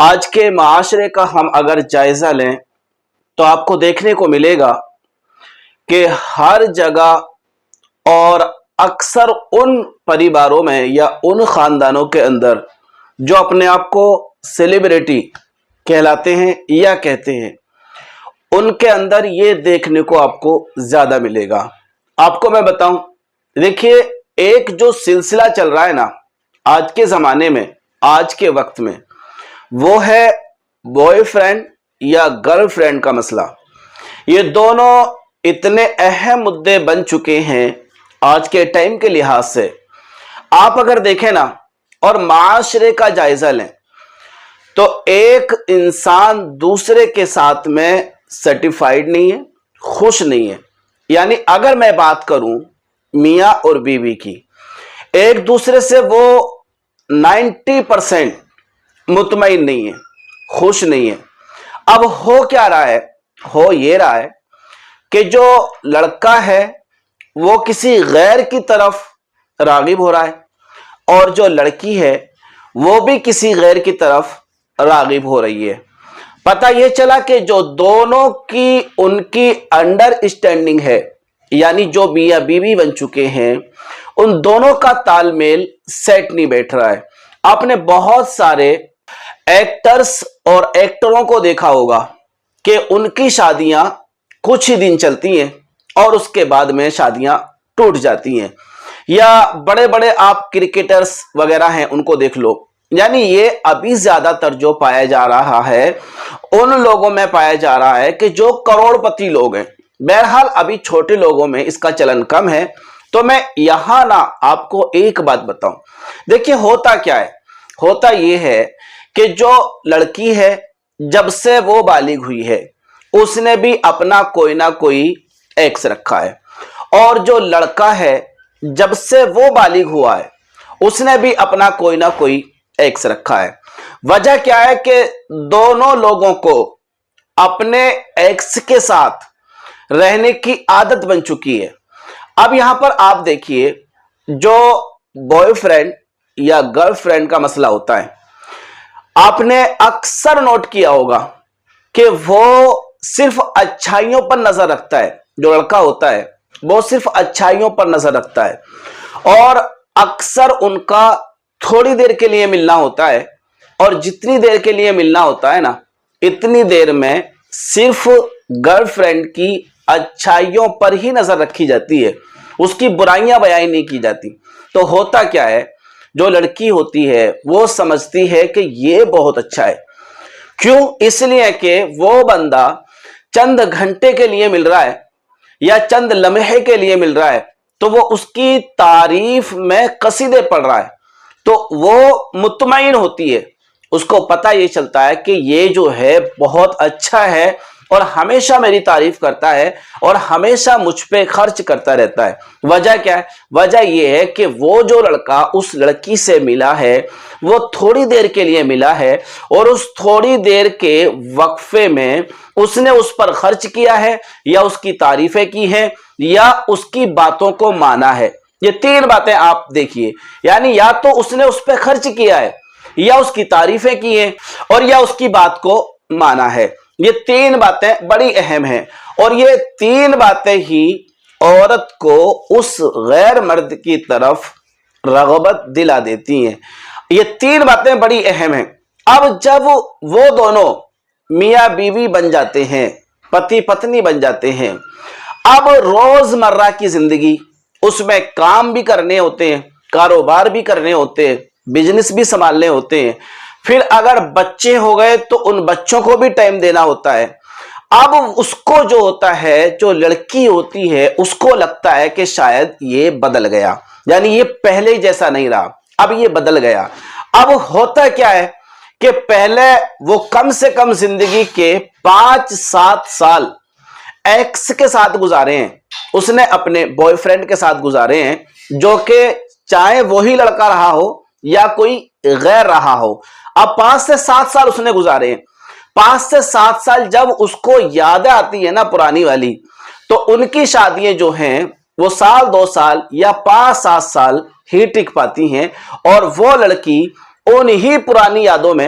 آج کے معاشرے کا ہم اگر جائزہ لیں تو آپ کو دیکھنے کو ملے گا کہ ہر جگہ اور اکثر ان پریواروں میں یا ان خاندانوں کے اندر جو اپنے آپ کو سیلیبریٹی کہلاتے ہیں یا کہتے ہیں، ان کے اندر یہ دیکھنے کو آپ کو زیادہ ملے گا۔ آپ کو میں بتاؤں، دیکھیے ایک جو سلسلہ چل رہا ہے نا آج کے زمانے میں، آج کے وقت میں، وہ ہے بوائے فرینڈ یا گرل فرینڈ کا مسئلہ۔ یہ دونوں اتنے اہم مدعے بن چکے ہیں آج کے ٹائم کے لحاظ سے۔ آپ اگر دیکھیں نا اور معاشرے کا جائزہ لیں تو ایک انسان دوسرے کے ساتھ میں سیٹیفائیڈ نہیں ہے، خوش نہیں ہے۔ یعنی اگر میں بات کروں میاں اور بیوی کی، ایک دوسرے سے وہ 90% مطمئن نہیں ہے، خوش نہیں ہے۔ اب ہو کیا رہا ہے؟ ہو یہ رہا ہے کہ جو لڑکا ہے وہ کسی غیر کی طرف راغب ہو رہا ہے اور جو لڑکی ہے وہ بھی کسی غیر کی طرف راغب ہو رہی ہے۔ پتہ یہ چلا کہ جو دونوں کی ان کی انڈر اسٹینڈنگ ہے، یعنی جو میاں بیوی بن چکے ہیں، ان دونوں کا تال میل سیٹ نہیں بیٹھ رہا ہے۔ آپ نے بہت سارے ایکٹرز اور ایکٹروں کو دیکھا ہوگا کہ ان کی شادیاں کچھ ہی دن چلتی ہیں اور اس کے بعد میں شادیاں ٹوٹ جاتی ہیں، یا بڑے بڑے آپ کرکٹرز وغیرہ ہیں ان کو دیکھ لو۔ یعنی یہ ابھی زیادہ تر جو پایا جا رہا ہے ان لوگوں میں پایا جا رہا ہے کہ جو کروڑ پتی لوگ ہیں۔ بہرحال ابھی چھوٹے لوگوں میں اس کا چلن کم ہے۔ تو میں یہاں نا آپ کو ایک بات بتاؤں، دیکھیں ہوتا کیا ہے؟ ہوتا یہ ہے کہ جو لڑکی ہے جب سے وہ بالغ ہوئی ہے اس نے بھی اپنا کوئی نہ کوئی ایکس رکھا ہے، اور جو لڑکا ہے جب سے وہ بالغ ہوا ہے اس نے بھی اپنا کوئی نہ کوئی ایکس رکھا ہے۔ وجہ کیا ہے کہ دونوں لوگوں کو اپنے ایکس کے ساتھ رہنے کی عادت بن چکی ہے۔ اب یہاں پر آپ دیکھیے جو بوائے فرینڈ یا گرل فرینڈ کا مسئلہ ہوتا ہے، آپ نے اکثر نوٹ کیا ہوگا کہ وہ صرف اچھائیوں پر نظر رکھتا ہے۔ جو لڑکا ہوتا ہے وہ صرف اچھائیوں پر نظر رکھتا ہے، اور اکثر ان کا تھوڑی دیر کے لیے ملنا ہوتا ہے، اور جتنی دیر کے لیے ملنا ہوتا ہے نا اتنی دیر میں صرف گرل فرینڈ کی اچھائیوں پر ہی نظر رکھی جاتی ہے، اس کی برائیاں بیان نہیں کی جاتی۔ تو ہوتا کیا ہے، جو لڑکی ہوتی ہے وہ سمجھتی ہے کہ یہ بہت اچھا ہے۔ کیوں؟ اس لیے کہ وہ بندہ چند گھنٹے کے لیے مل رہا ہے یا چند لمحے کے لیے مل رہا ہے، تو وہ اس کی تعریف میں قصیدے پڑھ رہا ہے، تو وہ مطمئن ہوتی ہے۔ اس کو پتہ یہ چلتا ہے کہ یہ جو ہے بہت اچھا ہے اور ہمیشہ میری تعریف کرتا ہے اور ہمیشہ مجھ پہ خرچ کرتا رہتا ہے۔ وجہ کیا ہے؟ وجہ یہ ہے کہ وہ جو لڑکا اس لڑکی سے ملا ہے وہ تھوڑی دیر کے لیے ملا ہے، اور اس تھوڑی دیر کے وقفے میں اس نے اس پر خرچ کیا ہے، یا اس کی تعریفیں کی ہیں، یا اس کی باتوں کو مانا ہے۔ یہ تین باتیں آپ دیکھیے، یعنی یا تو اس نے اس پہ خرچ کیا ہے، یا اس کی تعریفیں کی ہیں، اور یا اس کی بات کو مانا ہے۔ یہ تین باتیں بڑی اہم ہیں، اور یہ تین باتیں ہی عورت کو اس غیر مرد کی طرف رغبت دلا دیتی ہیں۔ یہ تین باتیں بڑی اہم ہیں۔ اب جب وہ دونوں میاں بیوی بن جاتے ہیں، پتی پتنی بن جاتے ہیں، اب روز مرہ کی زندگی، اس میں کام بھی کرنے ہوتے ہیں، کاروبار بھی کرنے ہوتے ہیں، بزنس بھی سنبھالنے ہوتے ہیں، پھر اگر بچے ہو گئے تو ان بچوں کو بھی ٹائم دینا ہوتا ہے۔ اب اس کو جو ہوتا ہے، جو لڑکی ہوتی ہے، اس کو لگتا ہے کہ شاید یہ بدل گیا، یعنی یہ پہلے جیسا نہیں رہا، اب یہ بدل گیا۔ اب ہوتا کیا ہے کہ پہلے وہ کم سے کم زندگی کے 5-7 سال ایکس کے ساتھ گزارے ہیں، اس نے اپنے بوائے فرینڈ کے ساتھ گزارے ہیں، جو کہ چاہے وہی لڑکا رہا ہو یا کوئی غیر رہا ہو۔ اب 5 سے 7 سال اس نے گزارے ہیں۔ 5 سے 7 سال جب اس کو یاد آتی ہے نا پرانی والی، تو ان کی شادیاں جو ہیں وہ 1-2 سال یا 5-7 سال ہی ٹک پاتی ہیں، اور وہ لڑکی انہی پرانی یادوں میں